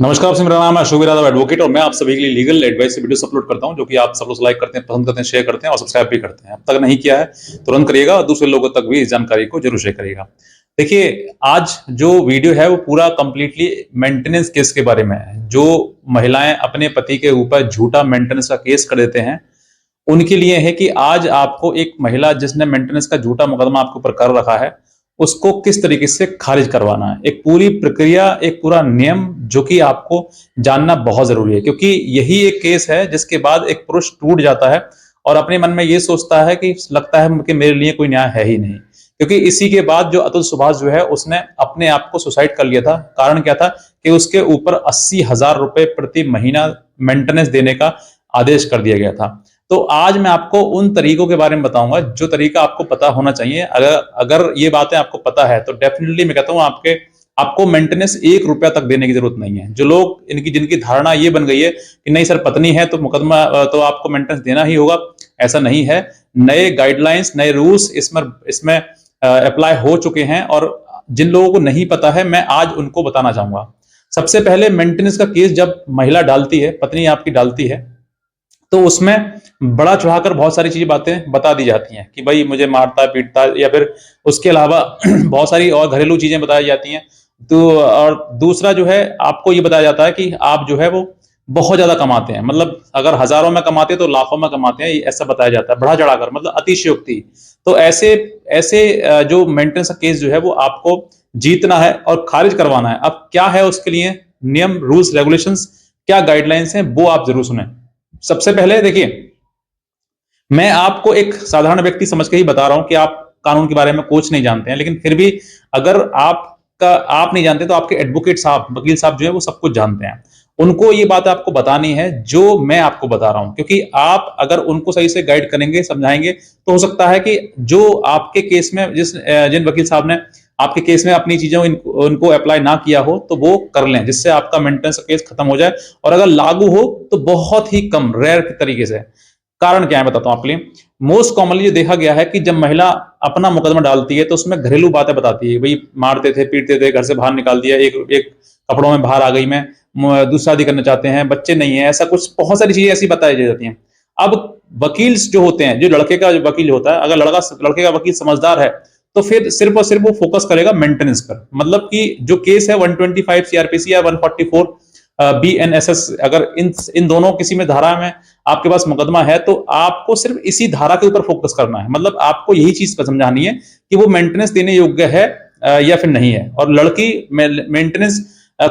नमस्कार आपसे, मेरा नाम है अशोक यादव एडवोकेट और मैं आप सभी के लिए लीगल एडवाइस से वीडियोस अपलोड करता हूं जो कि आप सब लोग लाइक करते हैं, पसंद करते हैं, शेयर करते हैं और सब्सक्राइब भी करते हैं। अब तक नहीं किया है तुरंत करिएगा और दूसरे लोगों तक भी इस जानकारी को जरूर शेयर करिएगा। देखिए, आज जो वीडियो है वो पूरा कंप्लीटली मेंटेनेंस केस के बारे में है। जो महिलाएं अपने पति के ऊपर झूठा मेंटेनेंस का केस कर देते हैं उनके लिए है कि आज आपको एक महिला जिसने मेंटेनेंस का झूठा मुकदमा आपके ऊपर कर रखा है उसको किस तरीके से खारिज करवाना है। एक पूरी प्रक्रिया, एक पूरा नियम जो कि आपको जानना बहुत जरूरी है, क्योंकि यही एक केस है जिसके बाद एक पुरुष टूट जाता है और अपने मन में ये सोचता है कि लगता है कि मेरे लिए कोई न्याय है ही नहीं। क्योंकि इसी के बाद जो अतुल सुभाष जो है उसने अपने आप को सुसाइड कर लिया था। कारण क्या था कि उसके ऊपर 80,000 रुपए प्रति महीना मेंटेनेंस देने का आदेश कर दिया गया था। तो आज मैं आपको उन तरीकों के बारे में बताऊंगा जो तरीका आपको पता होना चाहिए। अगर अगर ये बातें आपको पता है तो डेफिनेटली मैं कहता हूं आपको मेंटेनेंस 1 रुपया तक देने की जरूरत नहीं है। जो लोग जिनकी धारणा ये बन गई है कि नहीं सर, पत्नी है तो मुकदमा तो आपको मेंटेनेंस देना ही होगा, ऐसा नहीं है। नए गाइडलाइंस, नए रूल्स इसमें इसमें अप्लाई हो चुके हैं और जिन लोगों को नहीं पता है मैं आज उनको बताना चाहूंगा। सबसे पहले मेंटेनेंस का केस जब महिला डालती है, पत्नी आपकी डालती है, तो उसमें बड़ा चढ़ाकर बहुत सारी चीजें बातें बता दी जाती हैं कि भाई मुझे मारता है, पीटता है, या फिर उसके अलावा बहुत सारी और घरेलू चीजें बताई जाती हैं। तो और दूसरा जो है आपको ये बताया जाता है कि आप जो है वो बहुत ज्यादा कमाते हैं, मतलब अगर हजारों में कमाते हैं तो लाखों में कमाते हैं, ऐसा बताया जाता है बढ़ा चढ़ाकर, मतलब अतिशयोक्ति। तो ऐसे ऐसे जो मेंटेनेंस का केस जो है वो आपको जीतना है और खारिज करवाना है। अब क्या है उसके लिए नियम, रूल्स, रेगुलेशंस, क्या गाइडलाइंस हैं, वो आप जरूर सुने। सबसे पहले देखिए, मैं आपको एक साधारण व्यक्ति समझ के ही बता रहा हूं कि आप कानून के बारे में कुछ नहीं जानते हैं, लेकिन फिर भी अगर आप नहीं जानते तो आपके एडवोकेट साहब, वकील साहब जो है वो सब कुछ जानते हैं। उनको ये बात आपको बतानी है जो मैं आपको बता रहा हूं, क्योंकि आप अगर उनको सही से गाइड करेंगे, समझाएंगे, तो हो सकता है कि जो आपके केस में जिन वकील साहब ने आपके केस में अपनी चीजों उनको अप्लाई ना किया हो तो वो कर लें, जिससे आपका मेंटेनेंस केस खत्म हो जाए। और अगर लागू हो तो बहुत ही कम, रेयर तरीके से। कारण क्या है बताता हूं आपके लिए। मोस्ट कॉमनली देखा गया है कि जब महिला अपना मुकदमा डालती है तो उसमें घरेलू बातें बताती है, भाई मारते थे, पीटते थे, घर से बाहर निकाल दिया, एक एक कपड़ों में बाहर आ गई, मैं दूसरी शादी करना चाहते हैं, बच्चे नहीं है, ऐसा कुछ बहुत सारी चीजें ऐसी बताई जाती हैं। अब वकील जो होते हैं, जो लड़के का जो वकील होता है, अगर लड़के का वकील समझदार है तो फिर सिर्फ और सिर्फ वो फोकस करेगा मेंटेनेंस पर। मतलब कि जो केस है 125 सीआरपीसी या 144 बीएनएसएस, अगर इन दोनों किसी में धारा में आपके पास मुकदमा है तो आपको सिर्फ इसी धारा के ऊपर फोकस करना है। मतलब आपको यही चीज समझानी है कि वो मेंटेनेंस देने योग्य है या फिर नहीं है, और लड़की मेंटेनेंस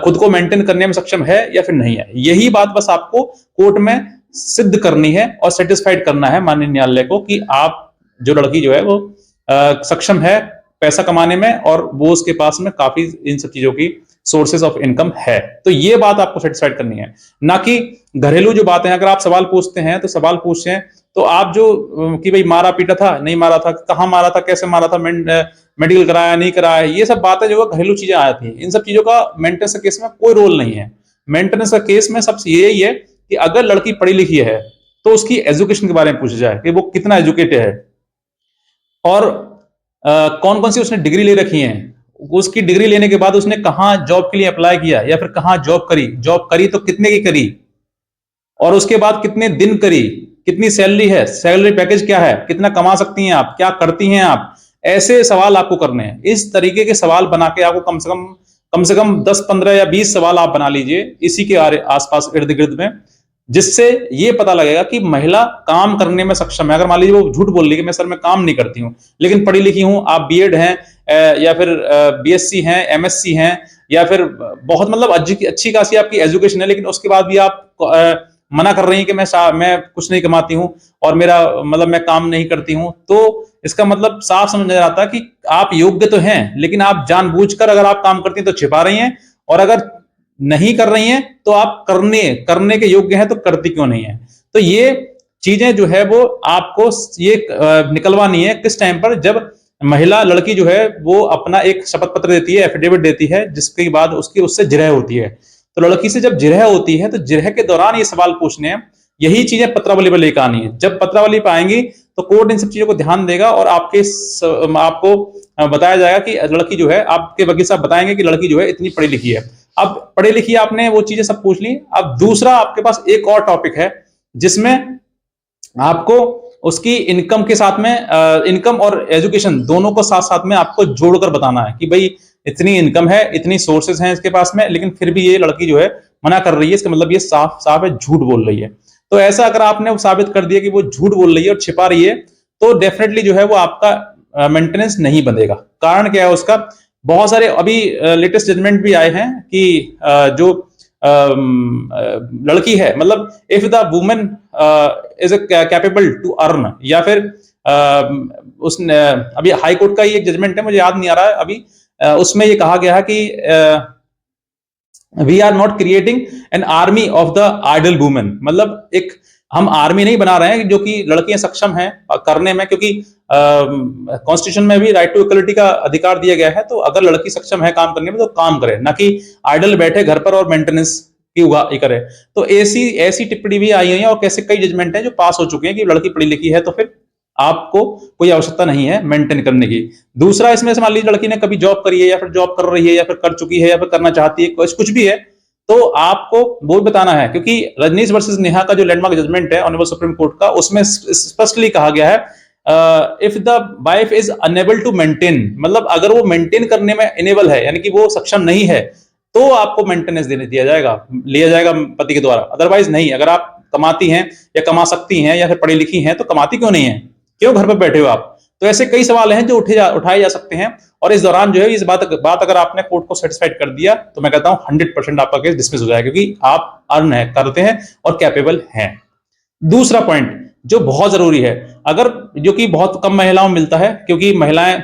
खुद को मेंटेन करने में सक्षम है या फिर नहीं है। यही बात बस आपको कोर्ट में सिद्ध करनी है और सेटिस्फाइड करना है माननीय न्यायालय को कि आप जो लड़की जो है वो सक्षम है पैसा कमाने में और वो उसके पास में काफी इन सब चीजों की सोर्सेज ऑफ इनकम है। तो ये बात आपको सेटिस्फाइड करनी है, ना कि घरेलू जो बातें हैं। अगर आप सवाल पूछते हैं तो सवाल पूछते हैं तो आप जो कि भाई मारा पीटा था, नहीं मारा था, कहां मारा था, कैसे मारा था, मेडिकल कराया, नहीं कराया, ये सब बातें जो है घरेलू चीजें आती हैं। इन सब चीजों का मेंटेनेंस केस में कोई रोल नहीं है। मेंटेनेंस का केस में सबसे यही है कि अगर लड़की पढ़ी लिखी है तो उसकी एजुकेशन के बारे में पूछा जाए कि वो कितना एजुकेटेड है और कौन कौन सी उसने डिग्री ले रखी है। उसकी डिग्री लेने के बाद उसने कहां जॉब के लिए अप्लाई किया या फिर कहां जॉब करी तो कितने की करी, और उसके बाद कितने दिन करी, कितनी सैलरी है, सैलरी पैकेज क्या है, कितना कमा सकती हैं आप, क्या करती हैं आप। ऐसे सवाल आपको करने हैं। इस तरीके के सवाल बना के आपको कम से कम 10, 15 या 20 सवाल आप बना लीजिए इसी के आसपास, इर्द गिर्द में, जिससे ये पता लगेगा कि महिला काम करने में सक्षम है। अगर मान लीजिए वो झूठ बोल रही है कि मैं सर मैं काम नहीं करती हूं, लेकिन पढ़ी लिखी हूं, आप बीएड हैं या फिर बीएससी हैं, एमएससी हैं, या फिर बहुत मतलब अच्छी खासी आपकी एजुकेशन है, लेकिन उसके बाद भी आप मना कर रही हैं कि मैं कुछ नहीं कमाती हूं और मेरा मतलब मैं काम नहीं करती हूं, तो इसका मतलब साफ समझ में आता है कि आप योग्य तो हैं, लेकिन आप जानबूझकर अगर आप काम करती हैं तो छिपा रही हैं, और अगर नहीं कर रही हैं तो आप करने के योग्य हैं तो करती क्यों नहीं है। तो ये चीजें जो है वो आपको ये निकलवानी है किस टाइम पर, जब महिला लड़की जो है वो अपना एक शपथ पत्र देती है, एफिडेविट देती है, जिसके बाद उसकी उससे जिरह होती है। तो लड़की से जब जिरह होती है तो जिरह के दौरान ये सवाल पूछने हैं। यही चीजें पत्रावली पर लेकर आनी है। जब पत्रावली पर आएंगी तो कोर्ट इन सब चीजों को ध्यान देगा और आपको बताया जाएगा कि लड़की जो है, आपके वकील साहब बताएंगे कि लड़की जो है इतनी पढ़ी लिखी है। अब पढ़े लिखिए, आपने वो चीजें सब पूछ ली। अब दूसरा आपके पास एक और टॉपिक है जिसमें आपको उसकी इनकम के साथ में इनकम और एजुकेशन दोनों को साथ साथ में आपको जोड़कर बताना है कि भाई इतनी इनकम है, इतनी सोर्सेज हैं इसके पास में, लेकिन फिर भी ये लड़की जो है मना कर रही है, इसका मतलब ये साफ साफ है झूठ बोल रही है। तो ऐसा अगर आपने साबित कर दिया कि वो झूठ बोल रही है और छिपा रही है, तो डेफिनेटली जो है वो आपका मेंटेनेंस नहीं बनेगा। कारण क्या है उसका? बहुत सारे अभी लेटेस्ट जजमेंट भी आए हैं कि जो लड़की है, मतलब if the women is capable to earn, या फिर उसने अभी हाई कोर्ट का ही एक जजमेंट है, मुझे याद नहीं आ रहा है अभी, उसमें ये कहा गया है कि we are not creating an army of the idle women, मतलब एक हम आर्मी नहीं बना रहे हैं जो कि लड़कियां सक्षम हैं करने में, क्योंकि कॉन्स्टिट्यूशन में भी राइट टू इक्वलिटी का अधिकार दिया गया है। तो अगर लड़की सक्षम है काम करने में तो काम करे, ना कि आइडल बैठे घर पर और मेंटेनेंस की करे। तो ऐसी ऐसी टिप्पणी भी आई है और कैसे कई जजमेंट हैं जो पास हो चुके हैं कि लड़की पढ़ी लिखी है तो फिर आपको कोई आवश्यकता नहीं है मेंटेन करने की। दूसरा, इसमें से मान लीजिए लड़की ने कभी जॉब करी है या फिर जॉब कर रही है या फिर कर चुकी है या फिर करना चाहती है, कुछ भी है, तो आपको वो बताना है, क्योंकि रजनीश वर्सेस नेहा का जो लैंडमार्क जजमेंट है ऑनरेबल सुप्रीम कोर्ट का, उसमें स्पष्टली कहा गया है if the wife is unable to maintain, मतलब अगर वो मेंटेन करने में इनेबल है, यानी कि वो सक्षम नहीं है, तो आपको मेंटेनेंस देने दिया जाएगा, लिया जाएगा पति के द्वारा। अदरवाइज नहीं। अगर आप कमाती हैं या कमा सकती हैं या फिर पढ़ी लिखी हैं तो कमाती क्यों नहीं है, क्यों घर पर बैठे हो आप? तो ऐसे कई सवाल हैं जो उठाए जा सकते हैं, और इस दौरान जो है इस बात अगर आपने कोर्ट को सेटिस्फाइड कर दिया तो मैं कहता हूं 100% आपका केस डिसमिस हो जाएगा, क्योंकि आप अर्न है करते हैं और कैपेबल हैं। दूसरा पॉइंट जो बहुत जरूरी है, अगर जो कि बहुत कम महिलाओं में मिलता है, क्योंकि महिलाएं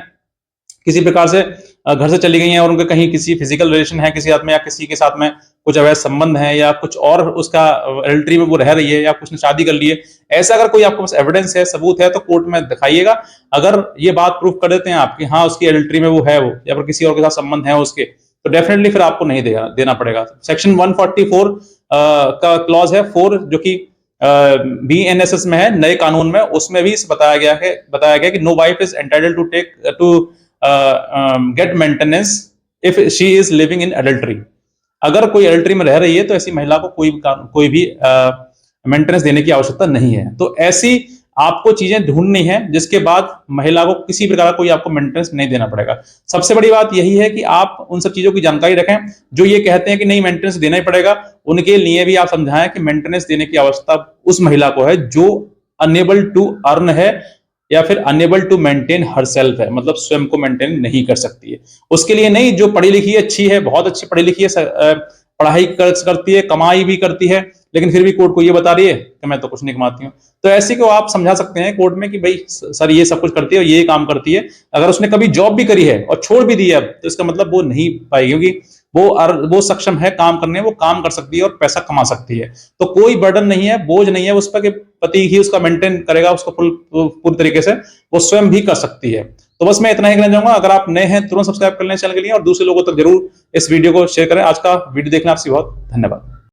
किसी प्रकार से घर से चली गई हैं और उनके कहीं किसी फिजिकल रिलेशन है किसी साथ में, या किसी के साथ में कुछ अवैध संबंध है, या कुछ और उसका एडल्ट्री में वो रह रही है, या कुछ ने शादी कर ली है, ऐसा अगर कोई आपके पास एविडेंस है, सबूत है, तो कोर्ट में दिखाइएगा। अगर ये बात प्रूफ कर देते हैं आपकी, हाँ उसकी एडल्ट्री में वो है, वो या फिर किसी और के साथ संबंध है उसके, तो डेफिनेटली फिर आपको नहीं देना पड़ेगा। सेक्शन 144 का क्लॉज है 4, जो कि बीएनएसएस में है, नए कानून में, उसमें भी बताया गया कि no wife is entitled to get maintenance if she is living in adultery. अगर कोई एडल्ट्री में रह रही है तो ऐसी महिला को कोई भी मेंटेनेंस देने की आवश्यकता नहीं है। तो ऐसी आपको चीजें ढूंढनी है जिसके बाद महिला को किसी प्रकार का कोई आपको मेंटेनेंस नहीं देना पड़ेगा। सबसे बड़ी बात यही है कि आप उन सब चीजों की जानकारी रखें। जो ये कहते हैं कि नहीं मेंटेनेंस देना ही पड़ेगा, उनके लिए भी आप समझाएं कि मेंटेनेंस देने की आवश्यकता उस महिला को है जो अनेबल टू अर्न है या फिर अनेबल टू मेंटेन हरसेल्फ है, मतलब स्वयं को मेंटेन नहीं कर सकती है। उसके लिए नहीं, जो पढ़ी लिखी है, अच्छी है, बहुत अच्छी पढ़ी लिखी है, पढ़ाई करती है, कमाई भी करती है, लेकिन फिर भी कोर्ट को ये बता रही है कि मैं तो कुछ नहीं कमाती हूँ, तो ऐसी को आप समझा सकते हैं कोर्ट में कि भाई सर ये सब कुछ करती है और ये काम करती है। अगर उसने कभी जॉब भी करी है और छोड़ भी दी है तो इसका मतलब वो नहीं पाएगी, क्योंकि वो सक्षम है काम करने, वो काम कर सकती है और पैसा कमा सकती है। तो कोई बर्डन नहीं है, बोझ नहीं है उस पर कि पति ही उसका मेंटेन करेगा उसको पूरी तरीके से, वो स्वयं भी कर सकती है। तो बस मैं इतना ही कहना चाहूंगा। अगर आप नए हैं तुरंत सब्सक्राइब कर लें चैनल के लिए और दूसरे लोगों तक जरूर इस वीडियो को शेयर करें। आज का वीडियो देखने आपसे बहुत धन्यवाद।